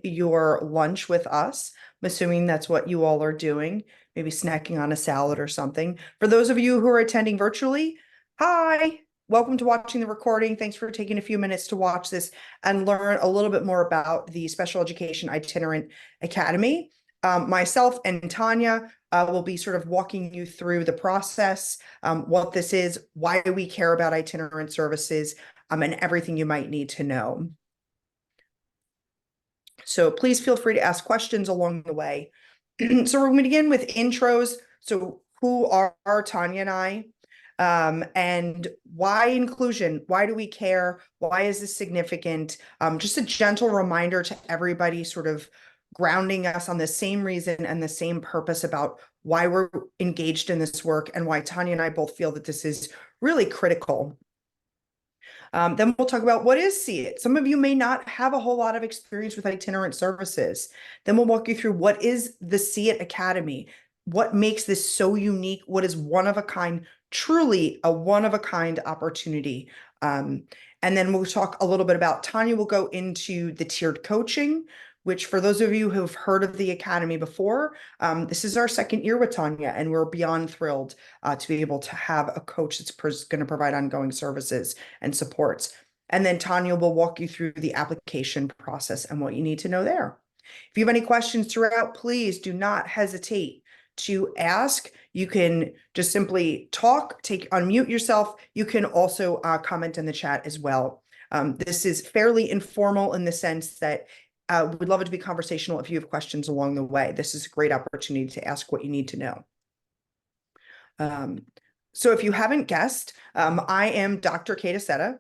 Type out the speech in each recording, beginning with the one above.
your lunch with us. I'm assuming that's what you all are doing, maybe snacking on a salad or something. For those of you who are attending virtually, hi, welcome to watching the recording. Thanks for taking a few minutes to watch this and learn a little bit more about the Special Education Itinerant Academy. Myself and Tanya will be sort of walking you through the process, what this is, why we care about itinerant services, and everything you might need to know. So please feel free to ask questions along the way. So we're going to begin with intros. So who are Tanya and I? And why inclusion? Why do we care? Why is this significant? Just a gentle reminder to everybody, sort of grounding us on the same reason and the same purpose about why we're engaged in this work and why Tanya and I both feel that this is really critical. Then we'll talk about what is SEIT. Some of you may not have a whole lot of experience with itinerant services. Then we'll walk you through what is the SEIT Academy, what makes this so unique, what is one of a kind, truly a one of a kind opportunity. And then we'll talk a little bit about, Tanya will go into the tiered coaching, which for those of you who've heard of the Academy before, this is our second year with Tanya, and we're beyond thrilled to be able to have a coach that's going to provide ongoing services and supports. And then Tanya will walk you through the application process and what you need to know there. If you have any questions throughout, please do not hesitate to ask. You can just simply talk, unmute yourself. You can also comment in the chat as well. This is fairly informal in the sense that we'd love it to be conversational if you have questions along the way. This is a great opportunity to ask what you need to know. So if you haven't guessed, I am Dr. Kate Aceta,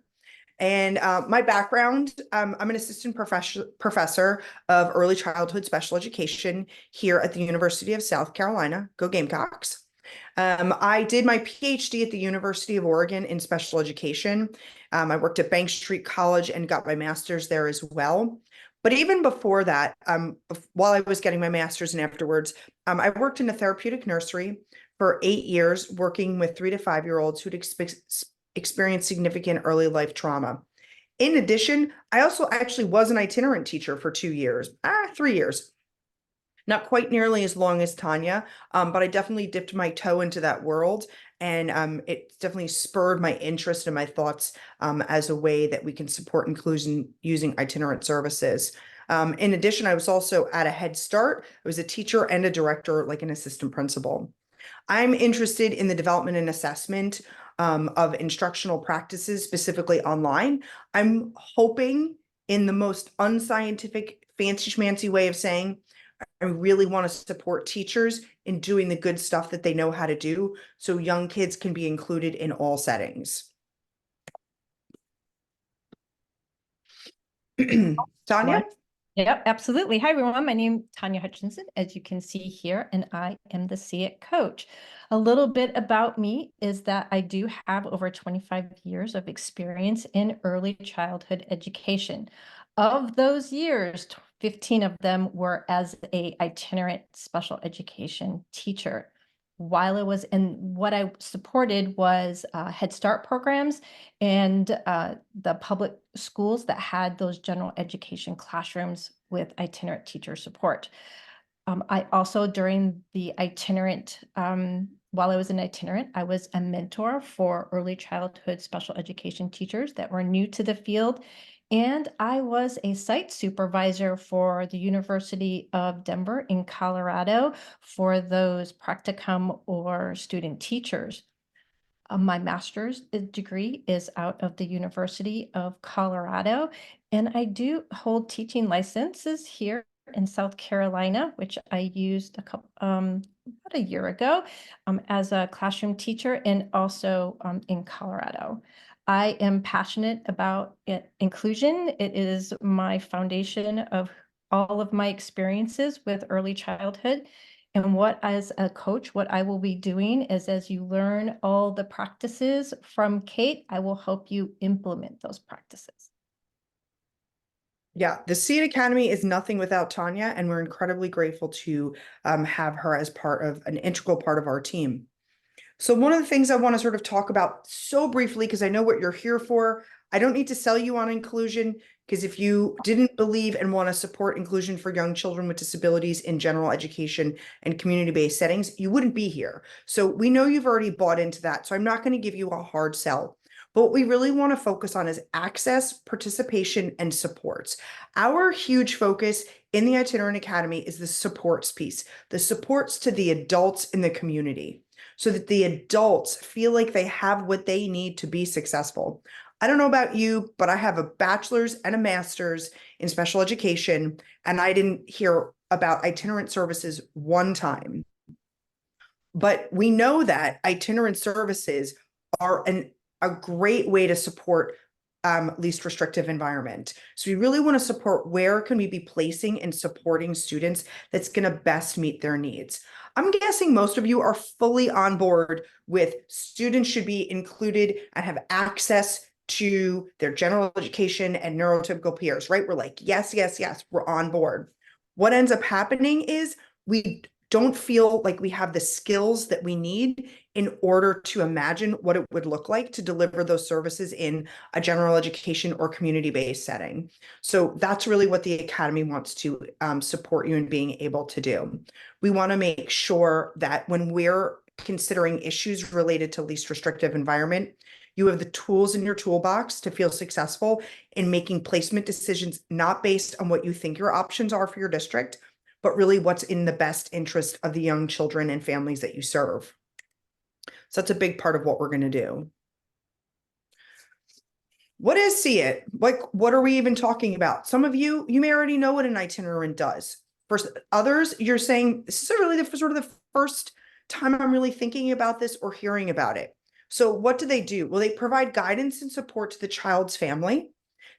and my background, I'm an assistant professor of early childhood special education here at the University of South Carolina. Go Gamecocks. I did my PhD at the University of Oregon in special education. I worked at Bank Street College and got my master's there as well. But even before that, while I was getting my master's and afterwards, I worked in a therapeutic nursery for 8 years, working with 3 to 5 year olds who'd experienced significant early life trauma. In addition, I also actually was an itinerant teacher for 3 years. Not quite nearly as long as Tanya, but I definitely dipped my toe into that world. And it definitely spurred my interest and my thoughts as a way that we can support inclusion using itinerant services. In addition, I was also at a Head Start. I was a teacher and a director, like an assistant principal. I'm interested in the development and assessment of instructional practices, specifically online. I'm hoping, in the most unscientific, fancy schmancy way of saying, I really want to support teachers in doing the good stuff that they know how to do so young kids can be included in all settings. Tanya? Yep, absolutely. Hi, everyone. My name is Tanya Hutchinson, as you can see here, and I am the SEIT coach. A little bit about me is that I do have over 25 years of experience in early childhood education. Of those years, 15 of them were as an itinerant special education teacher. While I was in, what I supported was Head Start programs and the public schools that had those general education classrooms with itinerant teacher support. I also, during the itinerant, while I was an itinerant, I was a mentor for early childhood special education teachers that were new to the field. And I was a site supervisor for the University of Denver in Colorado for those practicum or student teachers. My master's degree is out of the University of Colorado, and I do hold teaching licenses here in South Carolina, which I used about a year ago as a classroom teacher, and also in Colorado. I am passionate about inclusion. It is my foundation of all of my experiences with early childhood. And what, as a coach, what I will be doing is, as you learn all the practices from Kate, I will help you implement those practices. Yeah, the SEIT Academy is nothing without Tanya, and we're incredibly grateful to have her as an integral part of our team. So one of the things I want to sort of talk about so briefly, because I know what you're here for, I don't need to sell you on inclusion, because if you didn't believe and want to support inclusion for young children with disabilities in general education and community-based settings, you wouldn't be here. So we know you've already bought into that. So I'm not going to give you a hard sell. But what we really want to focus on is access, participation, and supports. Our huge focus in the Itinerant Academy is the supports piece, the supports to the adults in the community, so that the adults feel like they have what they need to be successful. I don't know about you, but I have a bachelor's and a master's in special education, and I didn't hear about itinerant services one time. But we know that itinerant services are a great way to support least restrictive environment. So we really want to support where can we be placing and supporting students that's going to best meet their needs. I'm guessing most of you are fully on board with students should be included and have access to their general education and neurotypical peers, right? We're like, yes, yes, yes, we're on board. What ends up happening is we don't feel like we have the skills that we need in order to imagine what it would look like to deliver those services in a general education or community-based setting. So that's really what the Academy wants to support you in being able to do. We want to make sure that when we're considering issues related to least restrictive environment, you have the tools in your toolbox to feel successful in making placement decisions, not based on what you think your options are for your district, but really what's in the best interest of the young children and families that you serve. So that's a big part of what we're going to do. What is SEIT? Like, what are we even talking about? Some of you may already know what an itinerant does. For others, you're saying, this is really sort of the first time I'm really thinking about this or hearing about it. So what do they do? Well, they provide guidance and support to the child's family.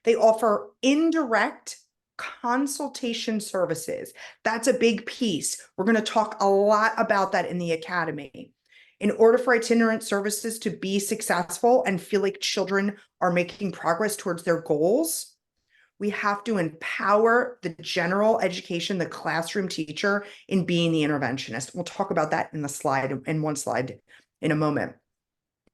They offer indirect consultation services. That's a big piece. We're going to talk a lot about that in the Academy. In order for itinerant services to be successful and feel like children are making progress towards their goals, we have to empower the general education, the classroom teacher, in being the interventionist. We'll talk about that in one slide in a moment.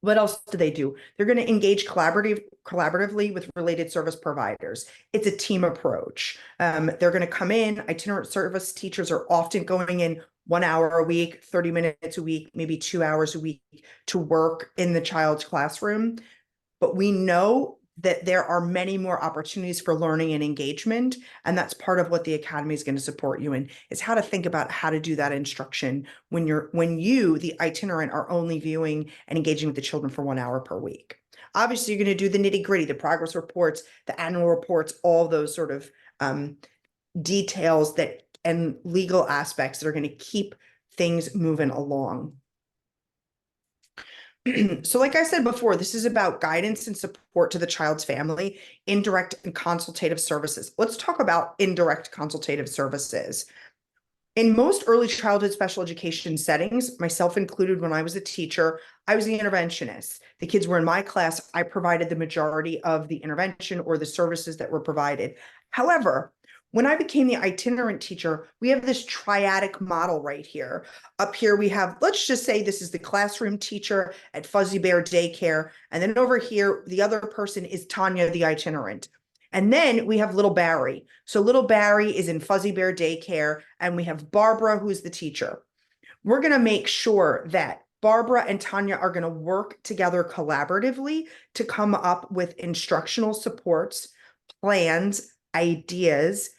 What else do they do? They're going to engage collaboratively with related service providers. It's a team approach. They're going to come in. Itinerant service teachers are often going in 1 hour a week, 30 minutes a week, maybe 2 hours a week to work in the child's classroom. But we know that there are many more opportunities for learning and engagement. And that's part of what the Academy is going to support you in, is how to think about how to do that instruction when you, the itinerant, are only viewing and engaging with the children for 1 hour per week. Obviously, you're going to do the nitty-gritty, the progress reports, the annual reports, all those sort of details and legal aspects that are going to keep things moving along. So like I said before, this is about guidance and support to the child's family, indirect and consultative services. Let's talk about indirect consultative services. In most early childhood special education settings, myself included when I was a teacher, I was the interventionist. The kids were in my class. I provided the majority of the intervention or the services that were provided. However, when I became the itinerant teacher, we have this triadic model right here. Up here, we have, let's just say this is the classroom teacher at Fuzzy Bear Daycare. And then over here, the other person is Tanya, the itinerant. And then we have little Barry. So little Barry is in Fuzzy Bear Daycare, and we have Barbara, who's the teacher. We're going to make sure that Barbara and Tanya are going to work together collaboratively to come up with instructional supports, plans, ideas,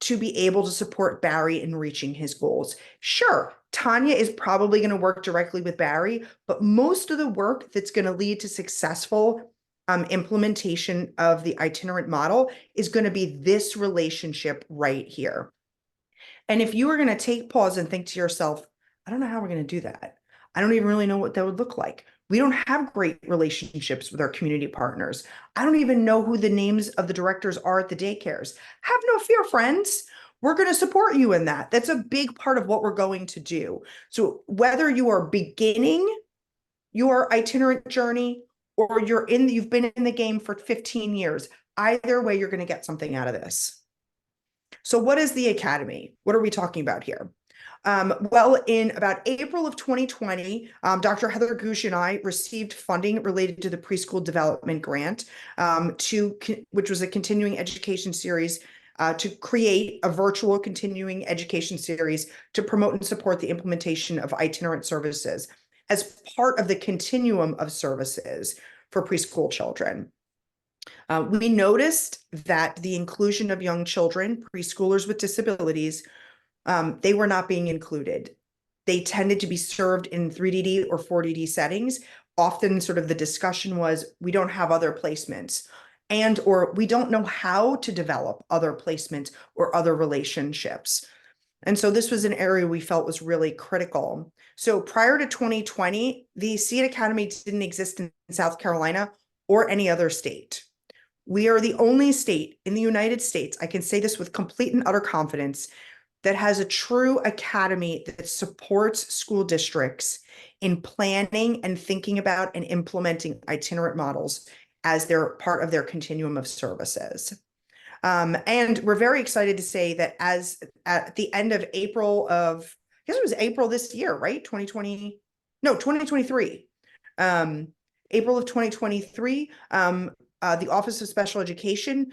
to be able to support Barry in reaching his goals. Sure, Tanya is probably going to work directly with Barry, but most of the work that's going to lead to successful implementation of the itinerant model is going to be this relationship right here. And if you are going to take pause and think to yourself, I don't know how we're going to do that. I don't even really know what that would look like. We don't have great relationships with our community partners. I don't even know who the names of the directors are at the daycares. Have no fear, friends. We're going to support you in that. That's a big part of what we're going to do. So whether you are beginning your itinerant journey or you've been in the game for 15 years, either way, you're going to get something out of this. So what is the Academy? What are we talking about here? Well, in about April of 2020, Dr. Heather Goosh and I received funding related to the preschool development grant, which was a continuing education series to create a virtual continuing education series to promote and support the implementation of itinerant services as part of the continuum of services for preschool children. We noticed that the inclusion of young children, preschoolers with disabilities, they were not being included. They tended to be served in 3DD or 4DD settings. Often sort of the discussion was, we don't have other placements, and or we don't know how to develop other placements or other relationships. And so this was an area we felt was really critical. So prior to 2020, the SEIT Academy didn't exist in South Carolina or any other state. We are the only state in the United States, I can say this with complete and utter confidence, that has a true academy that supports school districts in planning and thinking about and implementing itinerant models as they're part of their continuum of services. And we're very excited to say that as at the end of April of, I guess it was April this year, right? 2020, no, 2023. April of 2023, the Office of Special Education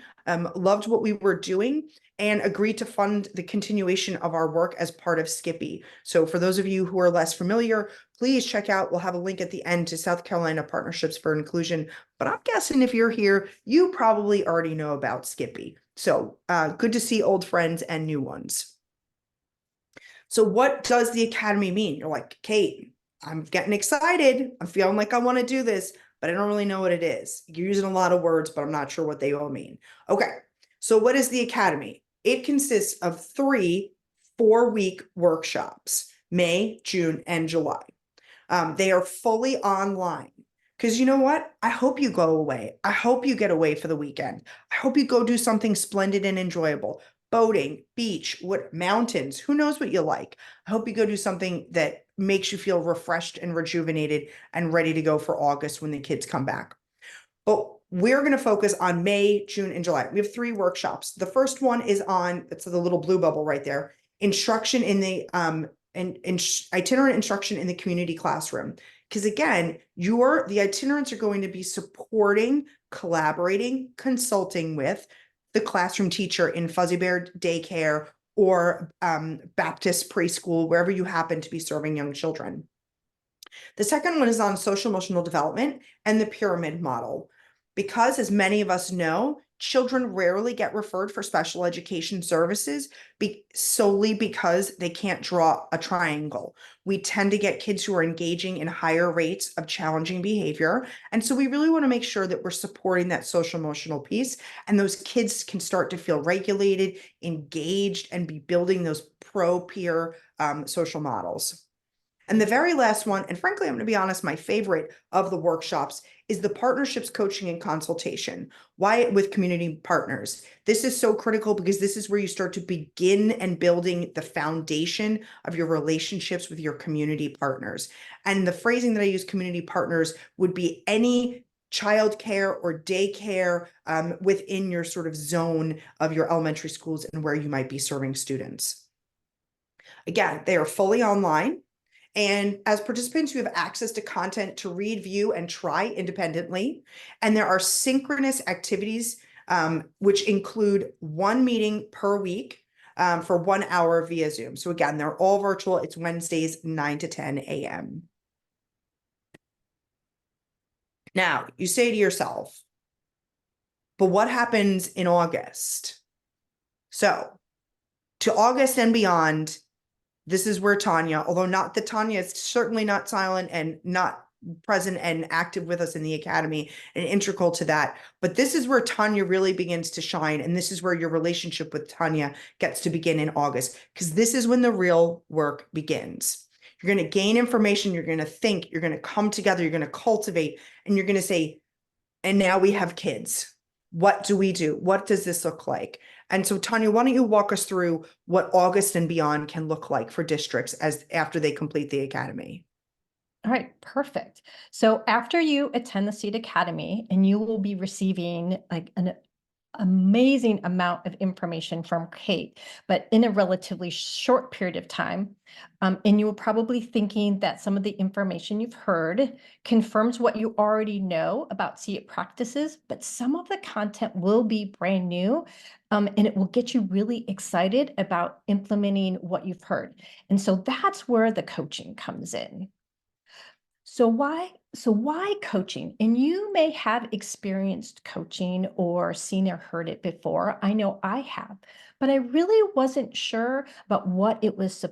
loved what we were doing and agreed to fund the continuation of our work as part of Skippy. So for those of you who are less familiar, please check out, we'll have a link at the end to South Carolina Partnerships for Inclusion. But I'm guessing if you're here, you probably already know about Skippy. So good to see old friends and new ones. So what does the Academy mean? You're like, Kate, I'm getting excited. I'm feeling like I want to do this, but I don't really know what it is. You're using a lot of words, but I'm not sure what they all mean. Okay, so what is the Academy? It consists of 3 4-week workshops, May, June, and July. They are fully online. Because you know what? I hope you go away. I hope you get away for the weekend. I hope you go do something splendid and enjoyable. Boating, beach, what mountains, who knows what you like. I hope you go do something that makes you feel refreshed and rejuvenated and ready to go for August when the kids come back. But we're going to focus on May, June, and July. We have 3 workshops. The first one is on, it's the little blue bubble right there, instruction in the itinerant instruction in the community classroom. Because again, the itinerants are going to be supporting, collaborating, consulting with the classroom teacher in Fuzzy Bear daycare or Baptist preschool, wherever you happen to be serving young children. The second one is on social emotional development and the pyramid model. Because as many of us know, children rarely get referred for special education services solely because they can't draw a triangle. We tend to get kids who are engaging in higher rates of challenging behavior. And so we really want to make sure that we're supporting that social emotional piece, and those kids can start to feel regulated, engaged, and be building those pro-peer social models. And the very last one, and frankly, I'm going to be honest, my favorite of the workshops is the partnerships, coaching, and consultation. Why with community partners? This is so critical because this is where you start to begin and building the foundation of your relationships with your community partners. And the phrasing that I use, community partners, would be any childcare or daycare within your sort of zone of your elementary schools and where you might be serving students. Again, they are fully online. And as participants, you have access to content to read, view, and try independently. And there are synchronous activities, which include 1 meeting per week for 1 hour via Zoom. So again, they're all virtual. It's Wednesdays, 9 to 10 a.m. Now, you say to yourself, but what happens in August? So to August and beyond, this is where Tanya, although not that Tanya is certainly not silent and not present and active with us in the Academy and integral to that, but this is where Tanya really begins to shine. And this is where your relationship with Tanya gets to begin in August, because this is when the real work begins. You're going to gain information, you're going to think, you're going to come together, you're going to cultivate, and you're going to say, and now we have kids. What do we do? What does this look like? And so, Tanya, why don't you walk us through what August and beyond can look like for districts after they complete the Academy? All right, perfect. So after you attend the SEIT Academy, and you will be receiving like amazing amount of information from Kate, but in a relatively short period of time. And you were probably thinking that some of the information you've heard confirms what you already know about SEIT practices, but some of the content will be brand new, and it will get you really excited about implementing what you've heard. And so that's where the coaching comes in. So why coaching? And you may have experienced coaching or seen or heard it before. I know I have, but I really wasn't sure about what it was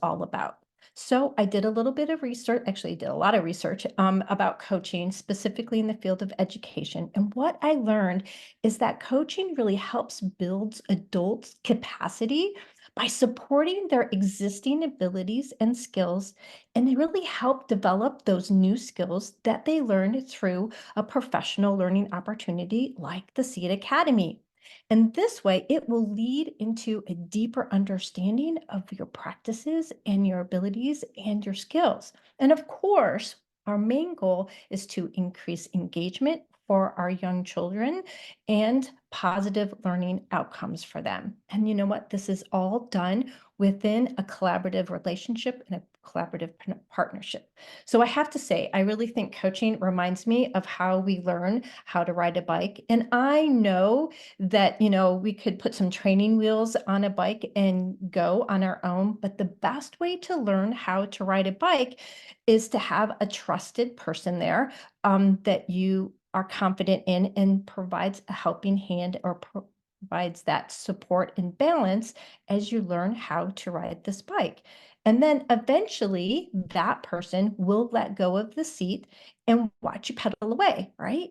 all about. So I did a little bit of research, actually did a lot of research about coaching, specifically in the field of education. And what I learned is that coaching really helps build adults' capacity by supporting their existing abilities and skills, and they really help develop those new skills that they learned through a professional learning opportunity like the SEIT Academy. And this way, it will lead into a deeper understanding of your practices and your abilities and your skills. And of course, our main goal is to increase engagement for our young children and positive learning outcomes for them. And you know what? This is all done within a collaborative relationship and a collaborative partnership. So I have to say, I really think coaching reminds me of how we learn how to ride a bike. And I know that, we could put some training wheels on a bike and go on our own, but the best way to learn how to ride a bike is to have a trusted person there that you are confident in and provides a helping hand or provides that support and balance as you learn how to ride this bike. And then eventually that person will let go of the seat and watch you pedal away, right?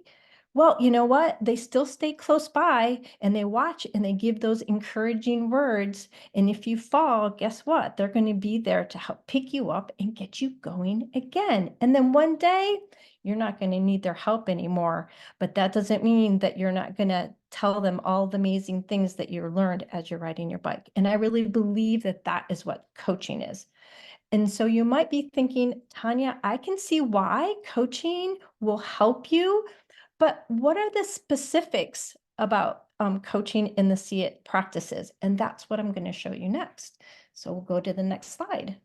Well, you know what? They still stay close by and they watch and they give those encouraging words. And if you fall, guess what? They're going to be there to help pick you up and get you going again. And then one day, you're not going to need their help anymore. But that doesn't mean that you're not going to tell them all the amazing things that you learned as you're riding your bike. And I really believe that that is what coaching is. And so you might be thinking, Tanya, I can see why coaching will help you, but what are the specifics about coaching in the SEIT practices? And that's what I'm going to show you next. So we'll go to the next slide.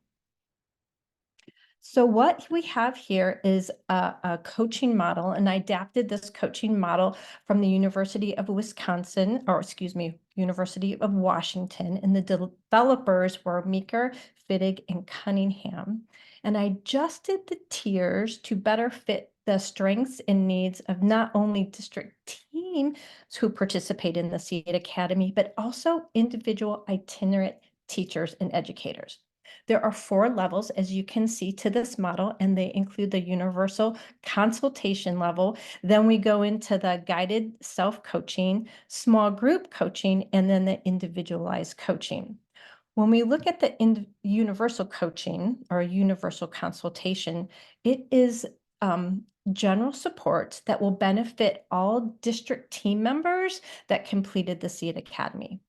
So what we have here is a coaching model, and I adapted this coaching model from the University of Wisconsin, or excuse me, University of Washington, and the developers were Meeker, Fittig, and Cunningham. And I adjusted the tiers to better fit the strengths and needs of not only district teams who participate in the SEIT Academy, but also individual itinerant teachers and educators. There are 4 levels, as you can see, to this model, and they include the universal consultation level. Then we go into the guided self-coaching, small group coaching, and then the individualized coaching. When we look at the universal coaching or universal consultation, it is general support that will benefit all district team members that completed the SEIT Academy.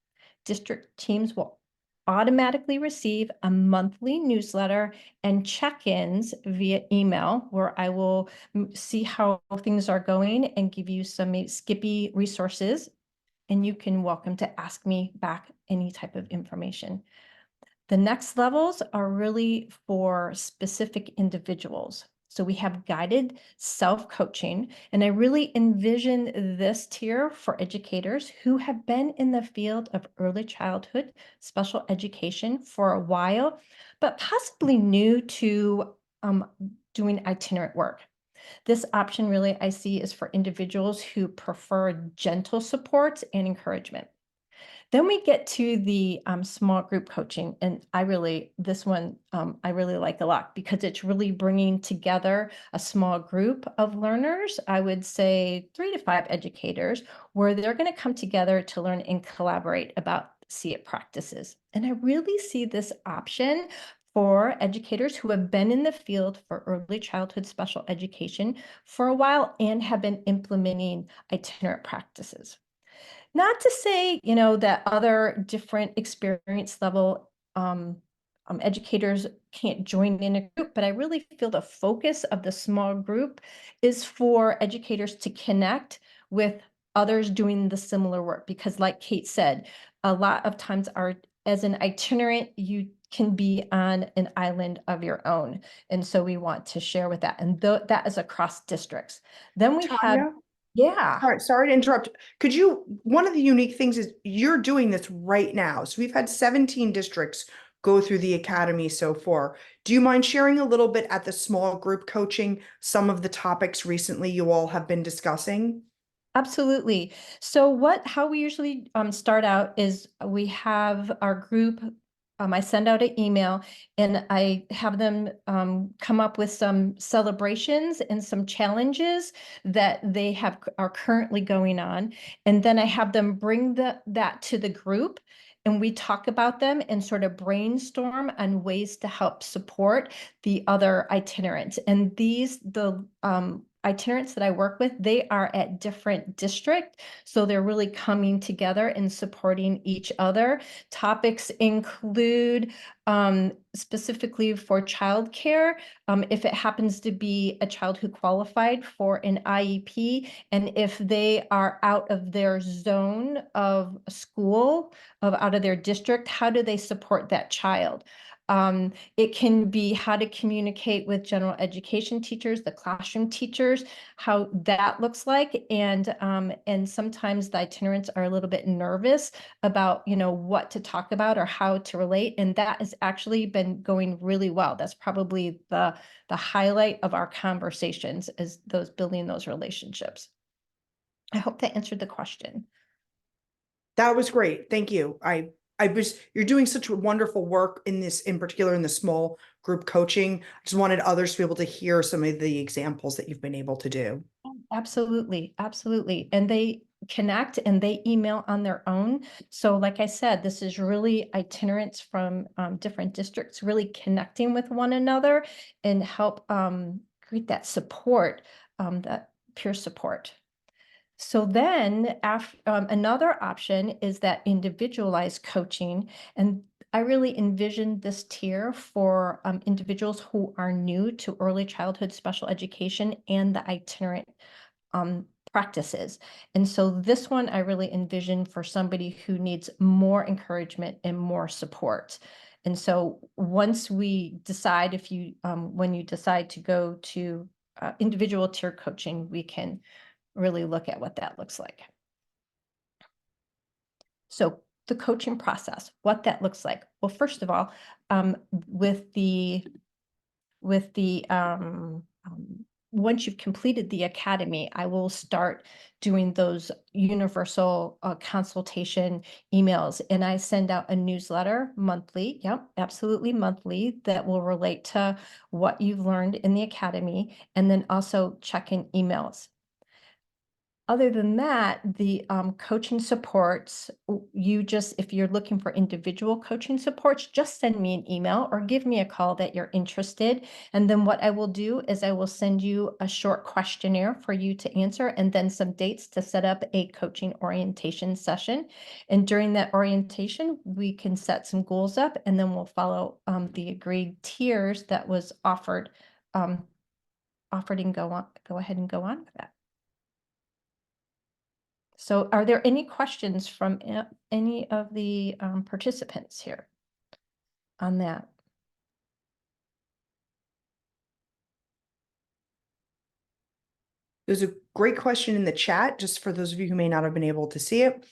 District teams will automatically receive a monthly newsletter and check-ins via email, where I will see how things are going and give you some Skippy resources, and you can welcome to ask me back any type of information. The next levels are really for specific individuals. So we have guided self-coaching, and I really envision this tier for educators who have been in the field of early childhood special education for a while, but possibly new to doing itinerant work. This option really I see is for individuals who prefer gentle supports and encouragement. Then we get to the small group coaching, and this one I really like a lot because it's really bringing together a small group of learners. I would say 3 to 5 educators, where they're going to come together to learn and collaborate about SEIT practices. And I really see this option for educators who have been in the field for early childhood special education for a while and have been implementing itinerant practices. Not to say, that other different experience level educators can't join in a group, but I really feel the focus of the small group is for educators to connect with others doing the similar work, because like Kate said, a lot of times as an itinerant, you can be on an island of your own. And so we want to share with that. And that is across districts. Then we have, Tanya, yeah. sorry to interrupt. One of the unique things is you're doing this right now. So we've had 17 districts go through the academy so far. Do you mind sharing a little bit at the small group coaching, some of the topics recently you all have been discussing? Absolutely. So how we usually start out is we have our group, I send out an email and I have them come up with some celebrations and some challenges that they are currently going on. And then I have them bring that to the group and we talk about them and sort of brainstorm on ways to help support the other itinerants. And the itinerants that I work with, they are at different districts. So they're really coming together and supporting each other. Topics include specifically for childcare, if it happens to be a child who qualified for an IEP, and if they are out of their zone of school, out of their district, how do they support that child? It can be how to communicate with general education teachers, the classroom teachers, how that looks like. And sometimes the itinerants are a little bit nervous about, what to talk about or how to relate. And that has actually been going really well. That's probably the highlight of our conversations, is building those relationships. I hope that answered the question. That was great. Thank you. You're doing such wonderful work in particular in the small group coaching. I just wanted others to be able to hear some of the examples that you've been able to do. Absolutely, absolutely. And they connect and they email on their own. So like I said, this is really itinerants from different districts really connecting with one another and help create that support, that peer support. So then another option is that individualized coaching. And I really envisioned this tier for individuals who are new to early childhood special education and the itinerant practices. And so this one I really envision for somebody who needs more encouragement and more support. And so once we decide, when you decide to go to individual tier coaching, we can really look at what that looks like. So the coaching process, what that looks like. Well, first of all, with the once you've completed the academy, I will start doing those universal consultation emails, and I send out a newsletter monthly. Yep, absolutely monthly, that will relate to what you've learned in the academy, and then also check-in emails. Other than that, the coaching supports, if you're looking for individual coaching supports, just send me an email or give me a call that you're interested. And then what I will do is I will send you a short questionnaire for you to answer and then some dates to set up a coaching orientation session. And during that orientation, we can set some goals up and then we'll follow the agreed tiers that was offered and go ahead and go on with that. So are there any questions from any of the participants here on that? There's a great question in the chat, just for those of you who may not have been able to see it.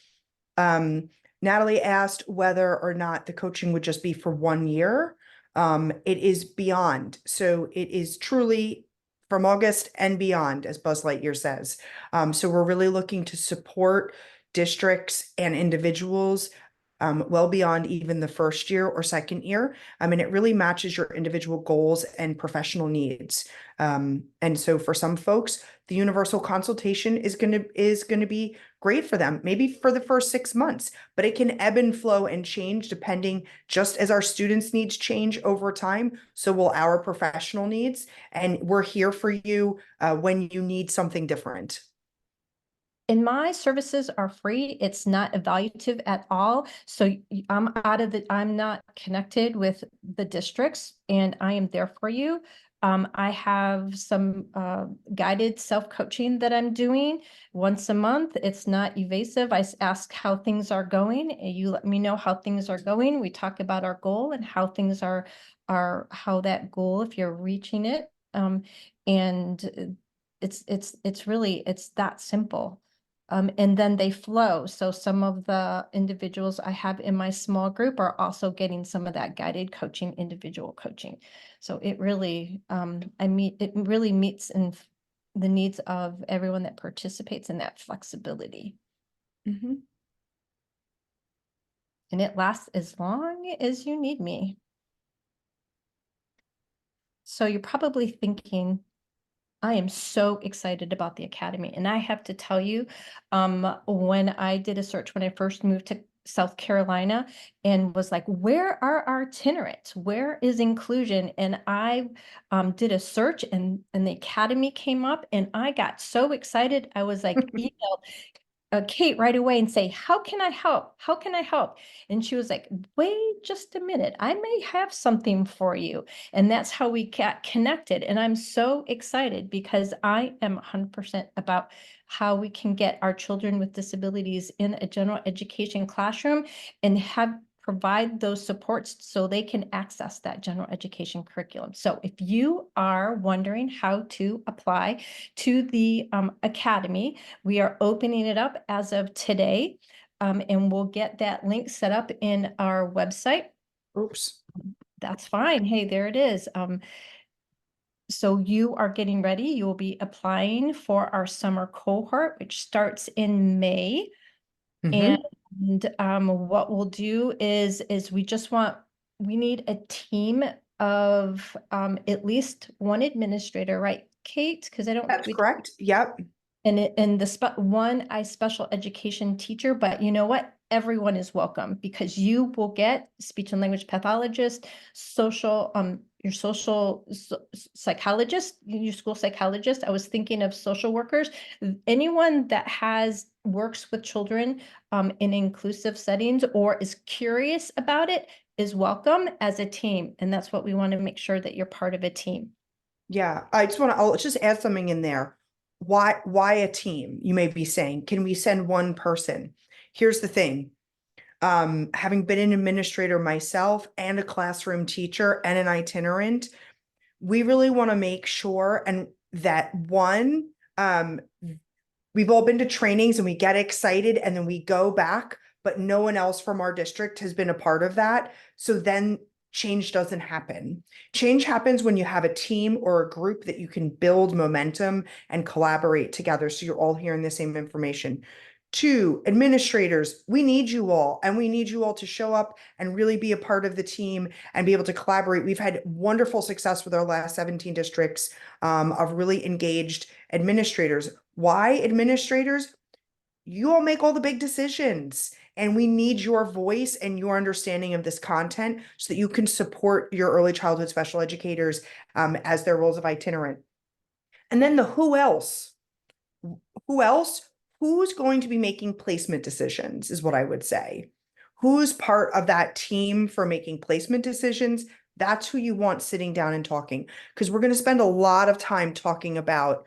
Natalie asked whether or not the coaching would just be for 1 year. It is beyond. So it is truly from August and beyond, as Buzz Lightyear says. So we're really looking to support districts and individuals well beyond even the first year or second year. And it really matches your individual goals and professional needs. And so for some folks, the universal consultation is going to be great for them, maybe for the first 6 months, but it can ebb and flow and change depending, just as our students' needs change over time, so will our professional needs. And we're here for you when you need something different. And my services are free. It's not evaluative at all. So I'm not connected with the districts and I am there for you. I have some guided self-coaching that I'm doing once a month. It's not evasive. I ask how things are going, and you let me know how things are going. We talk about our goal and how things are how that goal, if you're reaching it. And it's really, it's that simple. And then they flow. So some of the individuals I have in my small group are also getting some of that guided coaching, individual coaching. So it really, it really meets in the needs of everyone that participates in that flexibility. Mhm. And it lasts as long as you need me. So you're probably thinking, I am so excited about the Academy. And I have to tell you, when I did a search, when I first moved to South Carolina and was like, where are our itinerants? Where is inclusion? And I did a search and the Academy came up and I got so excited. I was like, emailed Kate right away and say, how can I help? How can I help? And she was like, wait just a minute. I may have something for you. And that's how we got connected. And I'm so excited because I am 100% about how we can get our children with disabilities in a general education classroom and provide those supports so they can access that general education curriculum. So if you are wondering how to apply to the Academy, we are opening it up as of today, and we'll get that link set up in our website. Oops. That's fine. Hey, there it is. So you are getting ready. You will be applying for our summer cohort, which starts in May. And Mhm. what we'll do is we need a team of at least one administrator, right, Kate? Because I don't, That's correct. Yep. and I special education teacher, but you know what? Everyone is welcome because you will get speech and language pathologist, your psychologist, your school psychologist. I was thinking of social workers, anyone that works with children in inclusive settings or is curious about it is welcome as a team. And that's what we want to make sure that you're part of a team. Yeah. I'll just add something in there. Why a team? You may be saying, can we send one person? Here's the thing. Having been an administrator myself and a classroom teacher and an itinerant, we really want to make sure and that one, we've all been to trainings and we get excited and then we go back, but no one else from our district has been a part of that. So then change doesn't happen. Change happens when you have a team or a group that you can build momentum and collaborate together. So you're all hearing the same information. Two, administrators, we need you all, and we need you all to show up and really be a part of the team and be able to collaborate. We've had wonderful success with our last 17 districts of really engaged administrators. Why administrators? You all make all the big decisions, and we need your voice and your understanding of this content so that you can support your early childhood special educators as their roles of itinerant. And then the who else? Who else? Who's going to be making placement decisions is what I would say. Who's part of that team for making placement decisions? That's who you want sitting down and talking, because we're going to spend a lot of time talking about,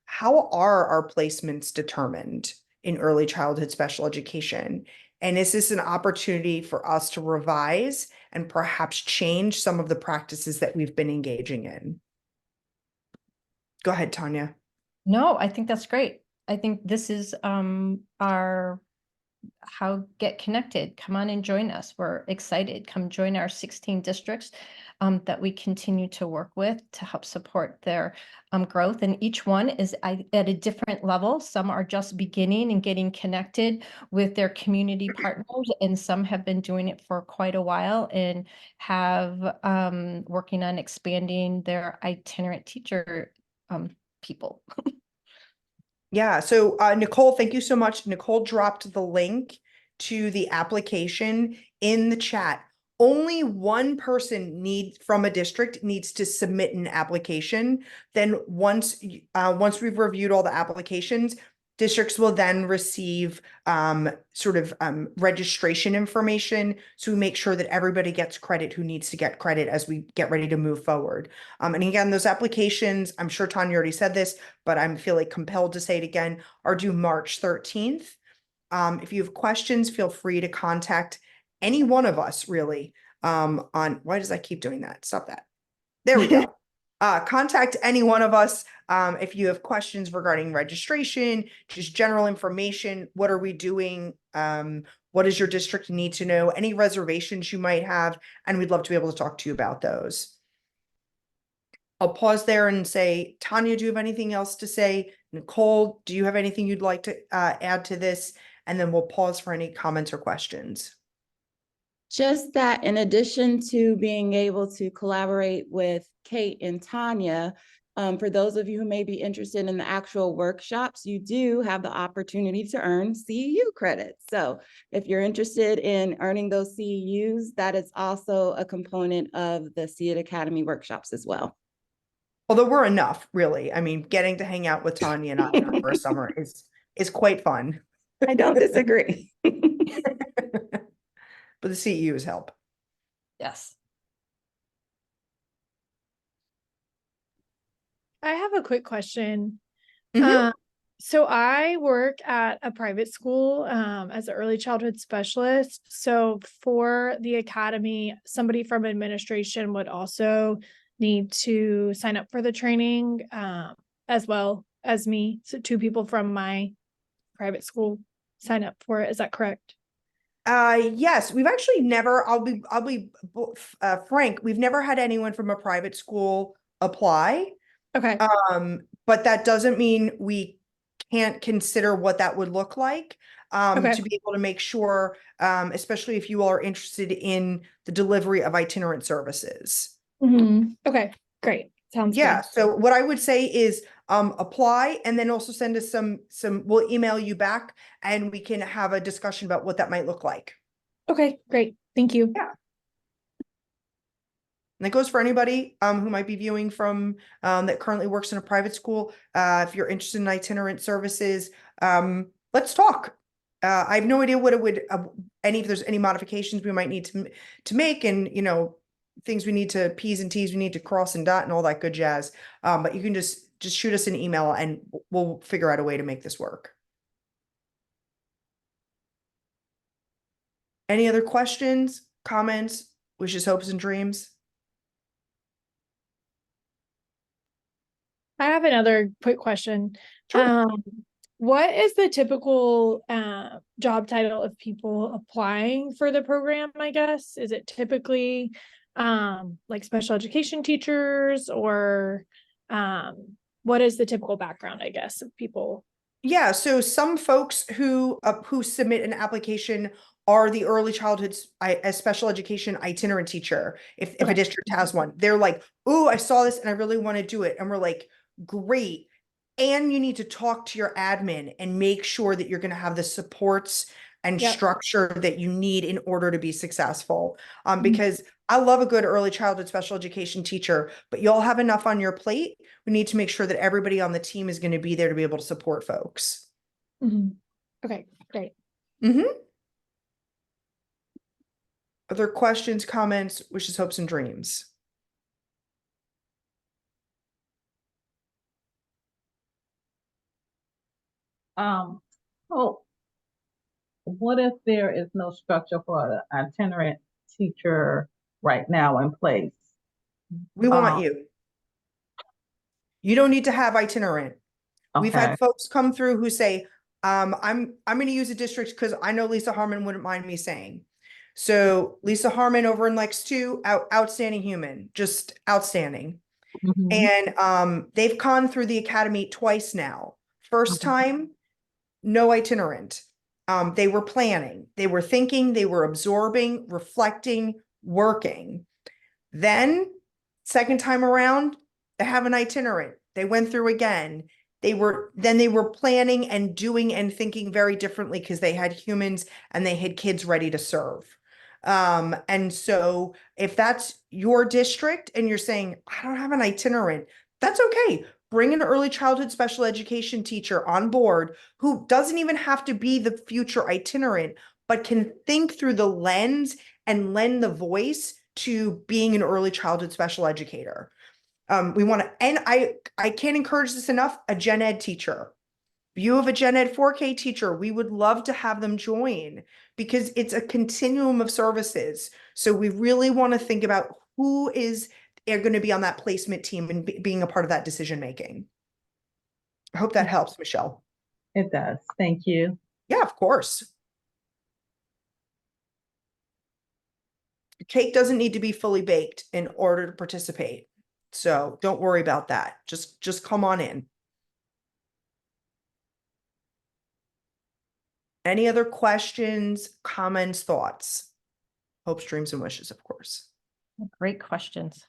how are our placements determined in early childhood special education? And is this an opportunity for us to revise and perhaps change some of the practices that we've been engaging in? Go ahead, Tanya. No, I think that's great. I think this is our get connected. Come on and join us. We're excited. Come join our 16 districts that we continue to work with to help support their growth. And each one is at a different level. Some are just beginning and getting connected with their community partners, and some have been doing it for quite a while and have working on expanding their itinerant teacher people. Yeah, so Nicole, thank you so much. Nicole dropped the link to the application in the chat. Only one person from a district needs to submit an application. Then once we've reviewed all the applications, Districts will then receive registration information. So we make sure that everybody gets credit who needs to get credit as we get ready to move forward. And again, those applications, I'm sure Tanya already said this, but I feel like compelled to say it again, are due March 13th. If you have questions, feel free to contact any one of us really on, why does I keep doing that? Stop that. There we go. Contact any one of us if you have questions regarding registration, just general information. What are we doing? What does your district need to know? Any reservations you might have, and we'd love to be able to talk to you about those. I'll pause there and say, Tanya, do you have anything else to say? Nicole, do you have anything you'd like to add to this? And then we'll pause for any comments or questions. Just that in addition to being able to collaborate with Kate and Tanya, for those of you who may be interested in the actual workshops, you do have the opportunity to earn CEU credits. So if you're interested in earning those CEUs, that is also a component of the SEIT Academy workshops as well. Although we're enough, really. I mean, getting to hang out with Tanya and I for a summer is quite fun. I don't disagree. But the CEUs help. Yes. I have a quick question. Mhm. So I work at a private school as an early childhood specialist. So for the academy, somebody from administration would also need to sign up for the training as well as me. So two people from my private school sign up for it. Is that correct? Yes, we've actually never, I'll be frank, we've never had anyone from a private school apply. Okay. But that doesn't mean we can't consider what that would look like, Okay. to be able to make sure, especially if you are interested in the delivery of itinerant services. Okay, great. Sounds Yeah, good. so what I would say is apply and then also send us some we'll email you back and we can have a discussion about what that might look like. Okay, great. Thank you. Yeah. And that goes for anybody who might be viewing from that currently works in a private school. If you're interested in itinerant services, let's talk. I have no idea what it would if there's any modifications we might need to make, and things we need to P's and T's we need to cross and dot and all that good jazz. But you can just shoot us an email and we'll figure out a way to make this work. Any other questions, comments, wishes, hopes, and dreams? I have another quick question. Sure. What is the typical job title of people applying for the program, I guess? Is it typically like special education teachers, or what is the typical background, I guess, of people? Yeah, so some folks who submit an application are the early childhood a special education itinerant teacher. If a Okay. district has one, they're like, "Oh, I saw this and I really want to do it," and we're like, "Great." And you need to talk to your admin and make sure that you're going to have the supports and Yep. structure that you need in order to be successful. Mhm. Because I love a good early childhood special education teacher, but you'll have enough on your plate. We need to make sure that everybody on the team is going to be there to be able to support folks. Okay, great. Other questions, comments, wishes, hopes, and dreams? Oh, what if there is no structure for an itinerant teacher right now in place? We want you. You don't need to have itinerant. We've Okay. had folks come through who say, I'm going to use a district because I know Lisa Harmon wouldn't mind me saying. So Lisa Harmon over in Lex 2, outstanding human, just outstanding. Mhm. And they've gone through the academy twice now. First Okay. time, no itinerant. They were planning, they were thinking, they were absorbing, reflecting, working. Then second time around, they have an itinerant. They went through again. They were planning and doing and thinking very differently because they had humans and they had kids ready to serve. And so if that's your district and you're saying, I don't have an itinerant, that's okay. bring an early childhood special education teacher on board who doesn't even have to be the future itinerant, but can think through the lens and lend the voice to being an early childhood special educator. We want to, and I can't encourage this enough, a gen ed teacher. If you have a gen ed 4K teacher, we would love to have them join because it's a continuum of services. So we really want to think about who is going to be on that placement team and being a part of that decision making. I hope that helps, Michelle. It does. Thank you. Yeah, of course. The cake doesn't need to be fully baked in order to participate. So don't worry about that. Just come on in. Any other questions, comments, thoughts? Hopes, dreams, and wishes, of course. Great questions.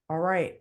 All right.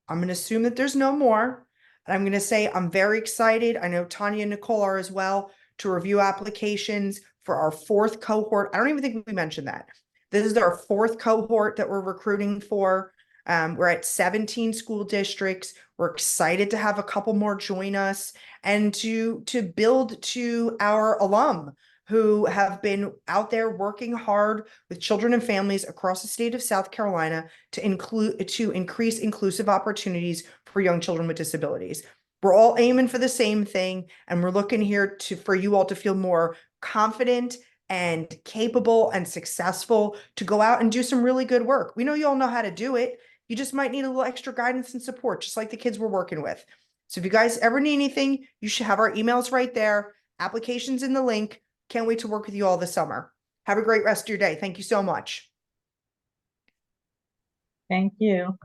I'm going to assume that there's no more. And I'm going to say I'm very excited. I know Tanya and Nicole are as well to review applications for our 4th cohort. I don't even think we mentioned that. This is our 4th cohort that we're recruiting for. We're at 17 school districts. We're excited to have a couple more join us and to build to our alum who have been out there working hard with children and families across the state of South Carolina to increase inclusive opportunities for young children with disabilities. We're all aiming for the same thing, and we're looking here for you all to feel more confident and capable and successful to go out and do some really good work. We know you all know how to do it. You just might need a little extra guidance and support, just like the kids we're working with. So if you guys ever need anything, you should have our emails right there, applications in the link. Can't wait to work with you all this summer. Have a great rest of your day. Thank you so much. Thank you.